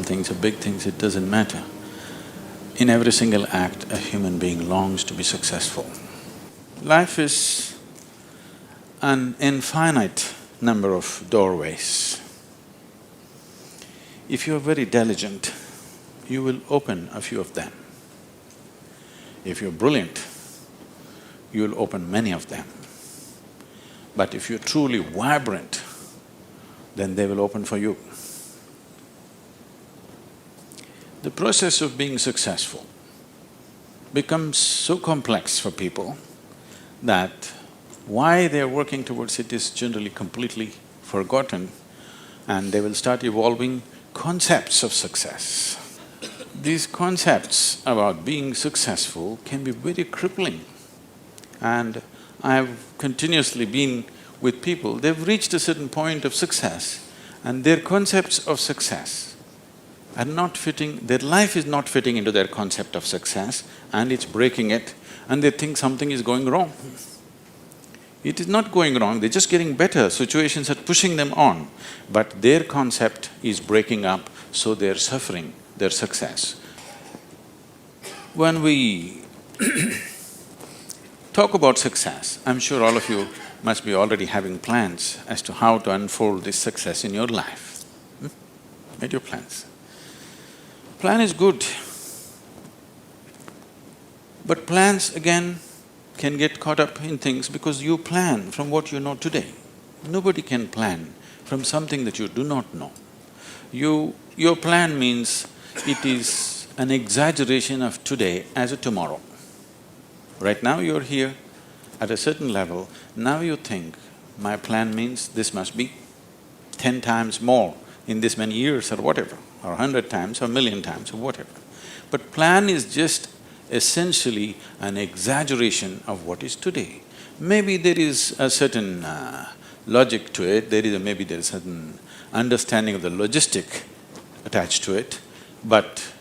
things or big things, it doesn't matter. In every single act, a human being longs to be successful. Life is an infinite number of doorways. If you're very diligent, you will open a few of them. If you're brilliant, you'll open many of them. But if you're truly vibrant, then they will open for you. The process of being successful becomes so complex for people that why they're working towards it is generally completely forgotten, and they will start evolving concepts of success. These concepts about being successful can be very crippling, and I've continuously been with people, they've reached a certain point of success and their concepts of success are not fitting, their life is not fitting into their concept of success and it's breaking it, and they think something is going wrong. It is not going wrong, they're just getting better, situations are pushing them on, but their concept is breaking up, so they're suffering their success. When we talk about success, I'm sure all of you must be already having plans as to how to unfold this success in your life. Made your plans. Plan is good, but plans again can get caught up in things because you plan from what you know today. Nobody can plan from something that you do not know. Your plan means it is an exaggeration of today as a tomorrow. Right now you're here at a certain level, now you think, my plan means this must be 10 times more in this many years or whatever, or 100 times or 1,000,000 times or whatever. But plan is just essentially an exaggeration of what is today. Maybe there is a certain logic to it, maybe there is a certain understanding of the logistic attached to it, but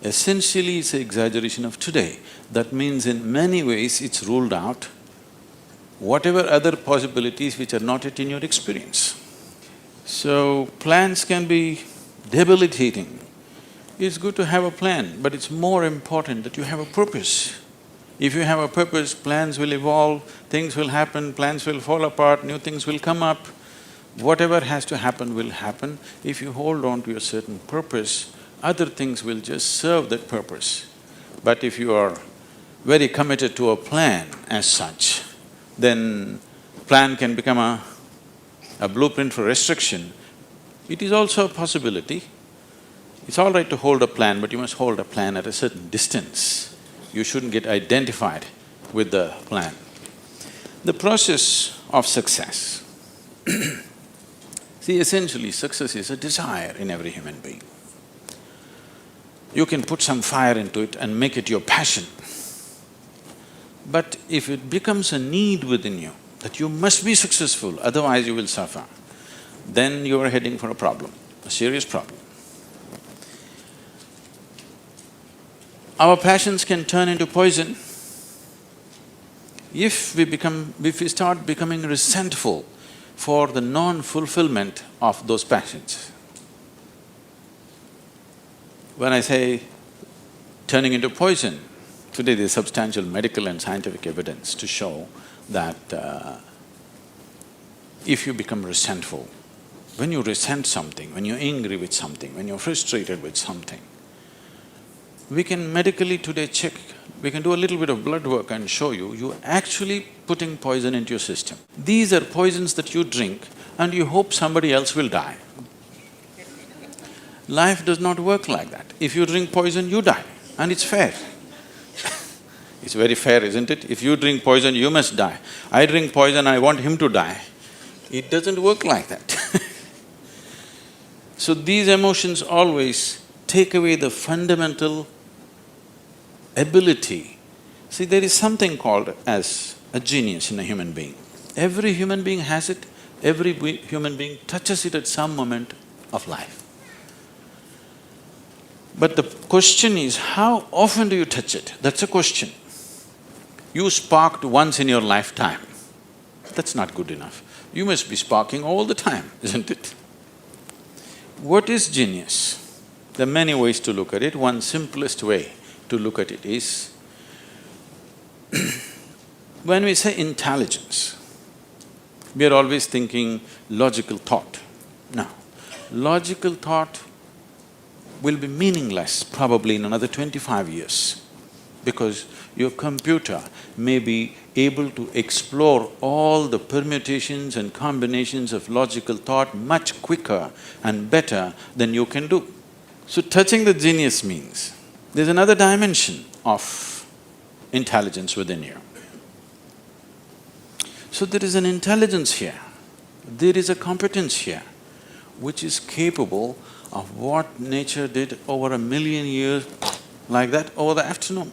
essentially it's an exaggeration of today. That means in many ways it's ruled out whatever other possibilities which are not yet in your experience. So, plans can be debilitating. It's good to have a plan, but it's more important that you have a purpose. If you have a purpose, plans will evolve, things will happen, plans will fall apart, new things will come up. Whatever has to happen will happen. If you hold on to a certain purpose, other things will just serve that purpose. But if you are very committed to a plan as such, then plan can become a blueprint for restriction. It is also a possibility. It's all right to hold a plan, but you must hold a plan at a certain distance. You shouldn't get identified with the plan. The process of success see, essentially success is a desire in every human being. You can put some fire into it and make it your passion. But if it becomes a need within you, that you must be successful, otherwise you will suffer, then you are heading for a problem, a serious problem. Our passions can turn into poison if we start becoming resentful for the non-fulfillment of those passions. When I say turning into poison, today there's substantial medical and scientific evidence to show that if you become resentful, when you resent something, when you're angry with something, when you're frustrated with something, we can medically today check, we can do a little bit of blood work and show you're actually putting poison into your system. These are poisons that you drink and you hope somebody else will die. Life does not work like that. If you drink poison, you die, and it's fair. It's very fair, isn't it? If you drink poison, you must die. I drink poison, I want him to die. It doesn't work like that. So these emotions always take away the fundamental ability. See, there is something called as a genius in a human being. Every human being has it, every human being touches it at some moment of life. But the question is, how often do you touch it? That's a question. You sparked once in your lifetime, that's not good enough. You must be sparking all the time, isn't it? What is genius? There are many ways to look at it. One simplest way to look at it is, when we say intelligence, we are always thinking logical thought. Now, logical thought will be meaningless probably in another 25 years, because your computer may be able to explore all the permutations and combinations of logical thought much quicker and better than you can do. So touching the genius means there's another dimension of intelligence within you. So there is an intelligence here, there is a competence here, which is capable of what nature did over 1,000,000 years like that over the afternoon.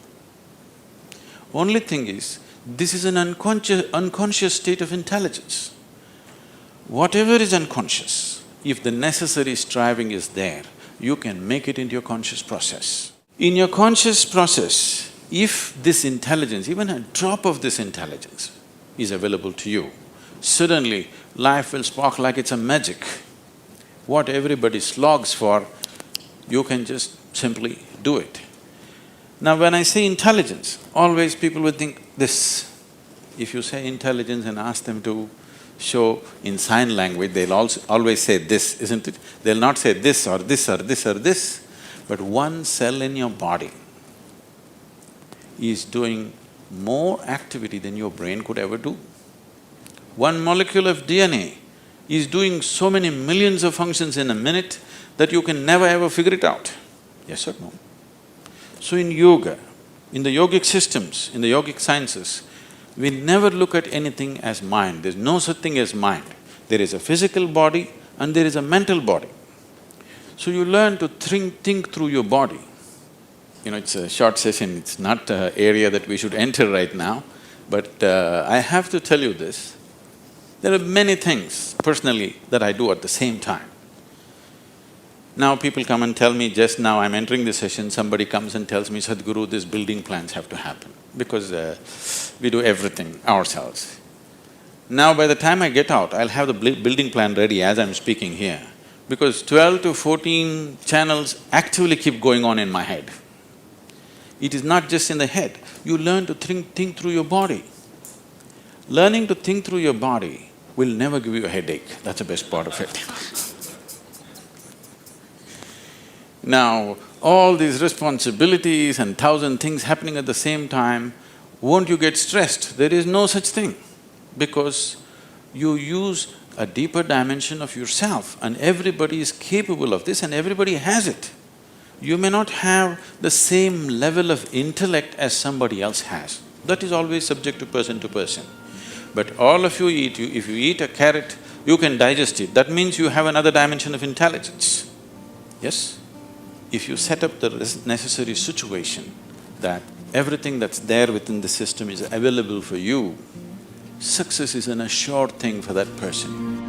Only thing is, this is an unconscious state of intelligence. Whatever is unconscious, if the necessary striving is there, you can make it into your conscious process. In your conscious process, if this intelligence, even a drop of this intelligence is available to you, suddenly life will spark like it's a magic. What everybody slogs for, you can just simply do it. Now when I say intelligence, always people would think this. If you say intelligence and ask them to show in sign language, they'll also always say this, isn't it? They'll not say this or this or this or this, but one cell in your body is doing more activity than your brain could ever do. One molecule of DNA is doing so many millions of functions in a minute that you can never ever figure it out. Yes or no? So in yoga, in the yogic systems, in the yogic sciences, we never look at anything as mind. There's no such thing as mind. There is a physical body and there is a mental body. So you learn to think through your body. You know, it's a short session, it's not an area that we should enter right now, but I have to tell you this. There are many things personally that I do at the same time. Now people come and tell me, just now I'm entering the session, somebody comes and tells me, Sadhguru, these building plans have to happen, because we do everything ourselves. Now by the time I get out, I'll have the building plan ready as I'm speaking here, because 12 to 14 channels actively keep going on in my head. It is not just in the head, you learn to think through your body. Learning to think through your body will never give you a headache, that's the best part of it. Now, all these responsibilities and 1,000 things happening at the same time, won't you get stressed? There is no such thing, because you use a deeper dimension of yourself and everybody is capable of this and everybody has it. You may not have the same level of intellect as somebody else has. That is always subject to person. But all of you eat, if you eat a carrot, you can digest it. That means you have another dimension of intelligence. Yes? If you set up the necessary situation that everything that's there within the system is available for you, success is an assured thing for that person.